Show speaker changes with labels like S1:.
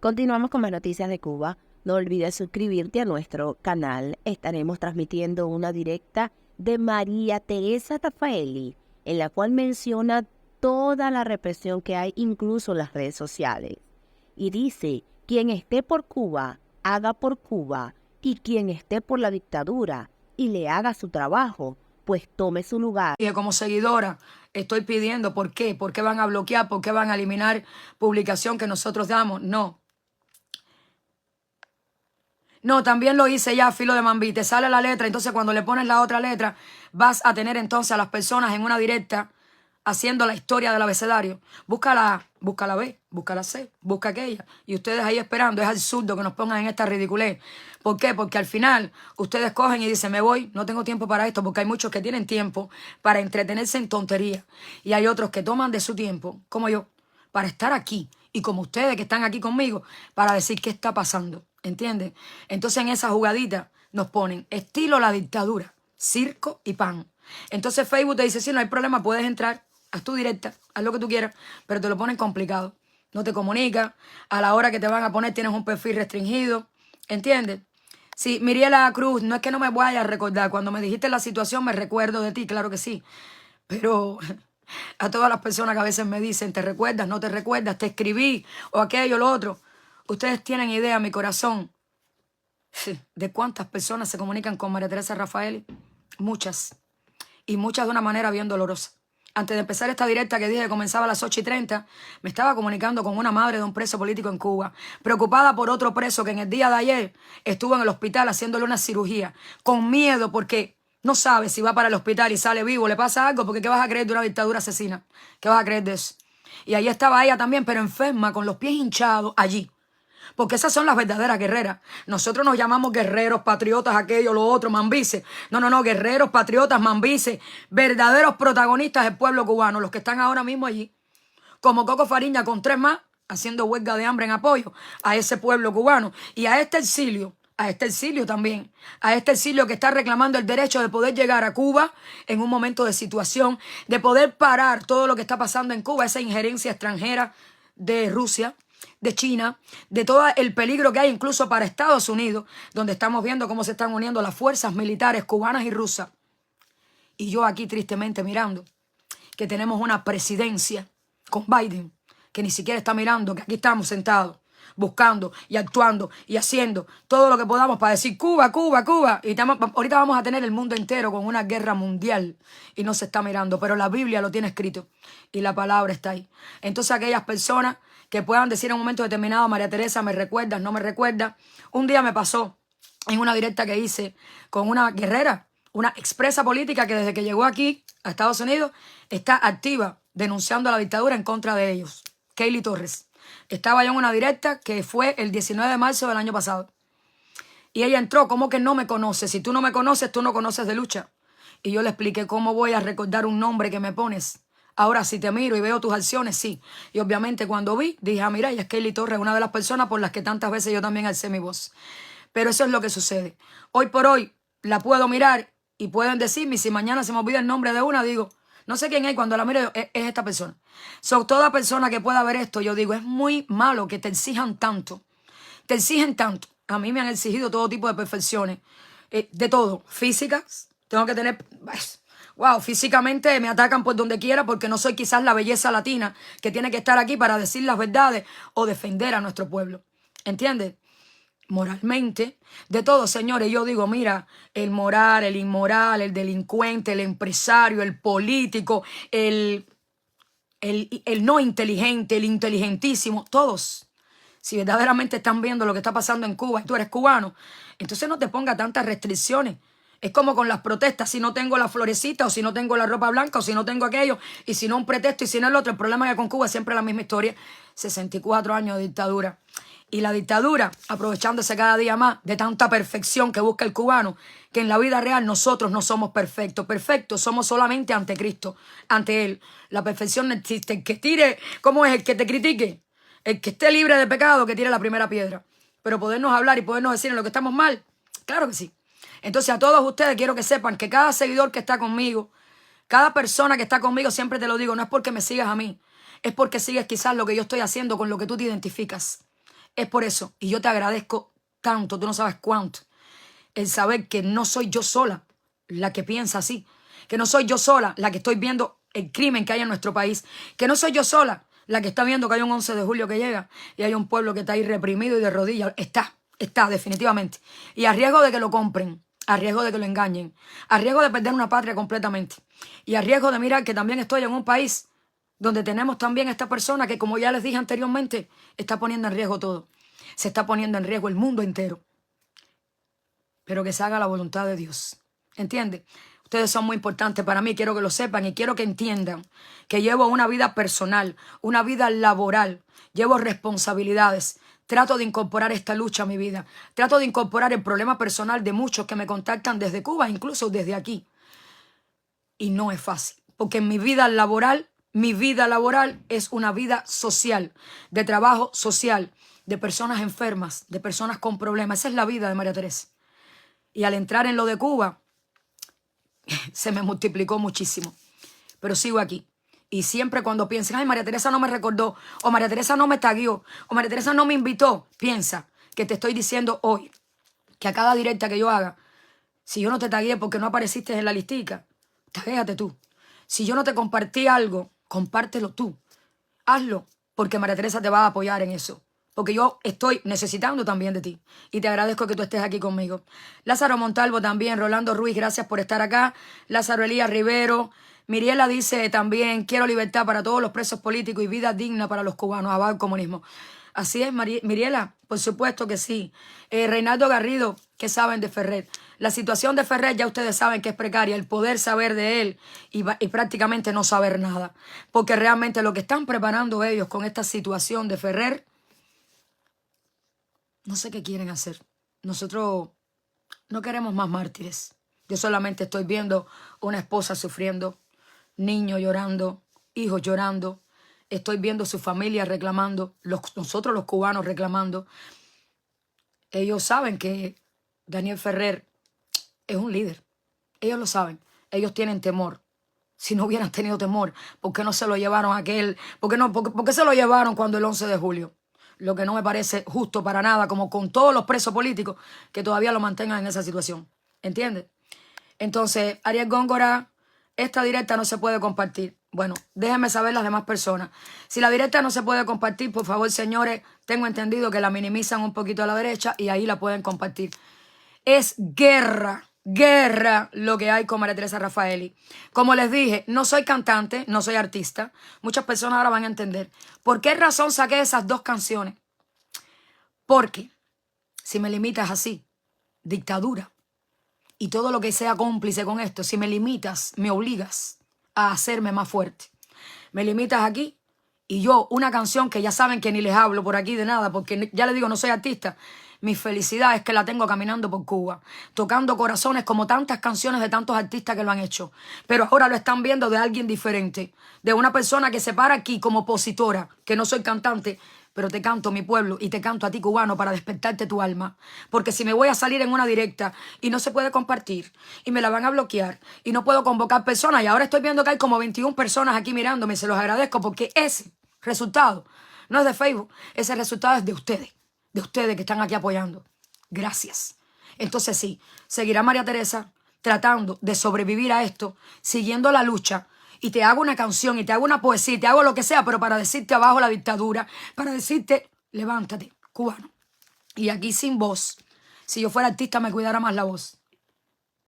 S1: Continuamos con más noticias de Cuba. No olvides suscribirte a nuestro canal. Estaremos transmitiendo una directa de María Teresa Rafaeli, en la cual menciona toda la represión que hay, incluso en las redes sociales. Y dice, quien esté por Cuba, haga por Cuba, y quien esté por la dictadura y le haga su trabajo, pues tome su lugar.
S2: Y como seguidora estoy pidiendo, ¿por qué? ¿Por qué van a bloquear? ¿Por qué van a eliminar publicación que nosotros damos? No. No, también lo hice ya, filo de mambí. Te sale la letra, entonces cuando le pones la otra letra, vas a tener entonces a las personas en una directa haciendo la historia del abecedario. Busca la A, busca la B, busca la C, busca aquella. Y ustedes ahí esperando, es absurdo que nos pongan en esta ridiculez. ¿Por qué? Porque al final ustedes cogen y dicen, me voy, no tengo tiempo para esto, porque hay muchos que tienen tiempo para entretenerse en tontería. Y hay otros que toman de su tiempo, como yo, para estar aquí. Y como ustedes que están aquí conmigo, para decir qué está pasando. ¿Entienden? Entonces en esa jugadita nos ponen estilo la dictadura, circo y pan. Entonces Facebook te dice, sí, no hay problema, puedes entrar, haz tu directa, haz lo que tú quieras, pero te lo ponen complicado. No te comunica, a la hora que te van a poner tienes un perfil restringido. ¿Entiendes? Sí, Miriela Cruz, no es que no me vaya a recordar. Cuando me dijiste la situación me recuerdo de ti, claro que sí. Pero a todas las personas que a veces me dicen, ¿te recuerdas? ¿No te recuerdas? ¿Te escribí? O aquello, lo otro. Ustedes tienen idea, mi corazón, de cuántas personas se comunican con María Teresa Rafaeli. Muchas. Y muchas de una manera bien dolorosa. Antes de empezar esta directa que dije que comenzaba a las 8:30, me estaba comunicando con una madre de un preso político en Cuba, preocupada por otro preso que en el día de ayer estuvo en el hospital haciéndole una cirugía, con miedo porque no sabe si va para el hospital y sale vivo, le pasa algo, porque ¿qué vas a creer de una dictadura asesina? ¿Qué vas a creer de eso? Y ahí estaba ella también, pero enferma, con los pies hinchados, allí. Porque esas son las verdaderas guerreras. Nosotros nos llamamos guerreros, patriotas, aquello, lo otro, mambises. No, guerreros, patriotas, mambises, verdaderos protagonistas del pueblo cubano, los que están ahora mismo allí, como Coco Fariña con 3 más, haciendo huelga de hambre en apoyo a ese pueblo cubano. Y a este exilio también, a este exilio que está reclamando el derecho de poder llegar a Cuba en un momento de situación, de poder parar todo lo que está pasando en Cuba, esa injerencia extranjera de Rusia, de China, de todo el peligro que hay incluso para Estados Unidos, donde estamos viendo cómo se están uniendo las fuerzas militares cubanas y rusas. Y yo aquí tristemente mirando que tenemos una presidencia con Biden, que ni siquiera está mirando, que aquí estamos sentados, buscando y actuando y haciendo todo lo que podamos para decir Cuba, Cuba, Cuba. Y ahorita vamos a tener el mundo entero con una guerra mundial y no se está mirando, pero la Biblia lo tiene escrito y la palabra está ahí. Entonces aquellas personas que puedan decir en un momento determinado, María Teresa, ¿me recuerdas? ¿No me recuerdas? Un día me pasó en una directa que hice con una guerrera, una expresa política que desde que llegó aquí a Estados Unidos está activa denunciando a la dictadura en contra de ellos. Kaylee Torres. Estaba yo en una directa que fue el 19 de marzo del año pasado. Y ella entró, ¿cómo que no me conoce? Si tú no me conoces, tú no conoces de lucha. Y yo le expliqué cómo voy a recordar un nombre que me pones. Ahora, si te miro y veo tus acciones, sí. Y obviamente cuando vi, dije, mira, ella es Kaylee Torres, una de las personas por las que tantas veces yo también alcé mi voz. Pero eso es lo que sucede. Hoy por hoy la puedo mirar y pueden decirme, si mañana se me olvida el nombre de una, digo, no sé quién es, cuando la miro es esta persona. Toda persona que pueda ver esto, yo digo, es muy malo que te exijan tanto. Te exigen tanto. A mí me han exigido todo tipo de perfecciones. De todo. Físicas. Tengo que tener... Wow, físicamente me atacan por donde quiera porque no soy quizás la belleza latina que tiene que estar aquí para decir las verdades o defender a nuestro pueblo. ¿Entiendes? Moralmente, de todo, señores. Yo digo, mira, el moral, el inmoral, el delincuente, el empresario, el político, el no inteligente, el inteligentísimo, todos. Si verdaderamente están viendo lo que está pasando en Cuba y tú eres cubano, entonces no te ponga tantas restricciones. Es como con las protestas, si no tengo la florecita, o si no tengo la ropa blanca, o si no tengo aquello, y si no un pretexto, y si no el otro. El problema es que con Cuba es siempre la misma historia. 64 años de dictadura. Y la dictadura, aprovechándose cada día más de tanta perfección que busca el cubano, que en la vida real nosotros no somos perfectos. Perfectos somos solamente ante Cristo, ante Él. La perfección no existe. El que tire, ¿cómo es? El que te critique. El que esté libre de pecado, que tire la primera piedra. Pero podernos hablar y podernos decir en lo que estamos mal, claro que sí. Entonces a todos ustedes quiero que sepan que cada seguidor que está conmigo, cada persona que está conmigo, siempre te lo digo, no es porque me sigas a mí, es porque sigues quizás lo que yo estoy haciendo con lo que tú te identificas. Es por eso. Y yo te agradezco tanto, tú no sabes cuánto, el saber que no soy yo sola la que piensa así, que no soy yo sola la que estoy viendo el crimen que hay en nuestro país, que no soy yo sola la que está viendo que hay un 11 de julio que llega y hay un pueblo que está ahí reprimido y de rodillas. Está, definitivamente. Y a riesgo de que lo compren, a riesgo de que lo engañen, a riesgo de perder una patria completamente. Y a riesgo de mirar que también estoy en un país donde tenemos también a esta persona que, como ya les dije anteriormente, está poniendo en riesgo todo. Se está poniendo en riesgo el mundo entero. Pero que se haga la voluntad de Dios. ¿Entiende? Ustedes son muy importantes para mí, quiero que lo sepan y quiero que entiendan que llevo una vida personal, una vida laboral, llevo responsabilidades. Trato de incorporar esta lucha a mi vida. Trato de incorporar el problema personal de muchos que me contactan desde Cuba, incluso desde aquí. Y no es fácil, porque en mi vida laboral es una vida social, de trabajo social, de personas enfermas, de personas con problemas. Esa es la vida de María Teresa. Y al entrar en lo de Cuba, se me multiplicó muchísimo. Pero sigo aquí. Y siempre cuando piensen, ay, María Teresa no me recordó, o María Teresa no me tagueó, o María Teresa no me invitó, piensa que te estoy diciendo hoy que a cada directa que yo haga, si yo no te tagué porque no apareciste en la listica, taguéate tú. Si yo no te compartí algo, compártelo tú. Hazlo, porque María Teresa te va a apoyar en eso. Porque yo estoy necesitando también de ti. Y te agradezco que tú estés aquí conmigo. Lázaro Montalvo también, Rolando Ruiz, gracias por estar acá. Lázaro Elías Rivero. Miriela dice también, quiero libertad para todos los presos políticos y vida digna para los cubanos. Abajo el comunismo. Así es, Miriela, por supuesto que sí. Reinaldo Garrido, ¿qué saben de Ferrer? La situación de Ferrer ya ustedes saben que es precaria. El poder saber de él y prácticamente no saber nada. Porque realmente lo que están preparando ellos con esta situación de Ferrer, no sé qué quieren hacer. Nosotros no queremos más mártires. Yo solamente estoy viendo una esposa sufriendo, niños llorando, hijos llorando. Estoy viendo su familia reclamando, nosotros los cubanos reclamando. Ellos saben que Daniel Ferrer es un líder. Ellos lo saben. Ellos tienen temor. Si no hubieran tenido temor, ¿por qué no se lo llevaron aquel? ¿Por qué se lo llevaron cuando el 11 de julio? Lo que no me parece justo para nada, como con todos los presos políticos que todavía lo mantengan en esa situación. ¿Entiendes? Entonces, Ariel Góngora, esta directa no se puede compartir. Bueno, déjenme saber las demás personas. Si la directa no se puede compartir, por favor, señores, tengo entendido que la minimizan un poquito a la derecha y ahí la pueden compartir. Es guerra lo que hay con María Teresa Rafaeli. Como les dije, no soy cantante, no soy artista. Muchas personas ahora van a entender. ¿Por qué razón saqué esas dos canciones? Porque si me limitas así, dictadura, y todo lo que sea cómplice con esto, si me limitas, me obligas a hacerme más fuerte. Me limitas aquí y yo, una canción que ya saben que ni les hablo por aquí de nada, porque ya les digo, no soy artista. Mi felicidad es que la tengo caminando por Cuba, tocando corazones como tantas canciones de tantos artistas que lo han hecho. Pero ahora lo están viendo de alguien diferente, de una persona que se para aquí como opositora, que no soy cantante, pero te canto mi pueblo y te canto a ti cubano para despertarte tu alma. Porque si me voy a salir en una directa y no se puede compartir y me la van a bloquear y no puedo convocar personas y ahora estoy viendo que hay como 21 personas aquí mirándome, se los agradezco porque ese resultado no es de Facebook, ese resultado es de ustedes que están aquí apoyando. Gracias. Entonces sí, seguirá María Teresa tratando de sobrevivir a esto, siguiendo la lucha. Y te hago una canción, y te hago una poesía, y te hago lo que sea, pero para decirte abajo la dictadura, para decirte, levántate, cubano. Y aquí sin voz, si yo fuera artista me cuidara más la voz.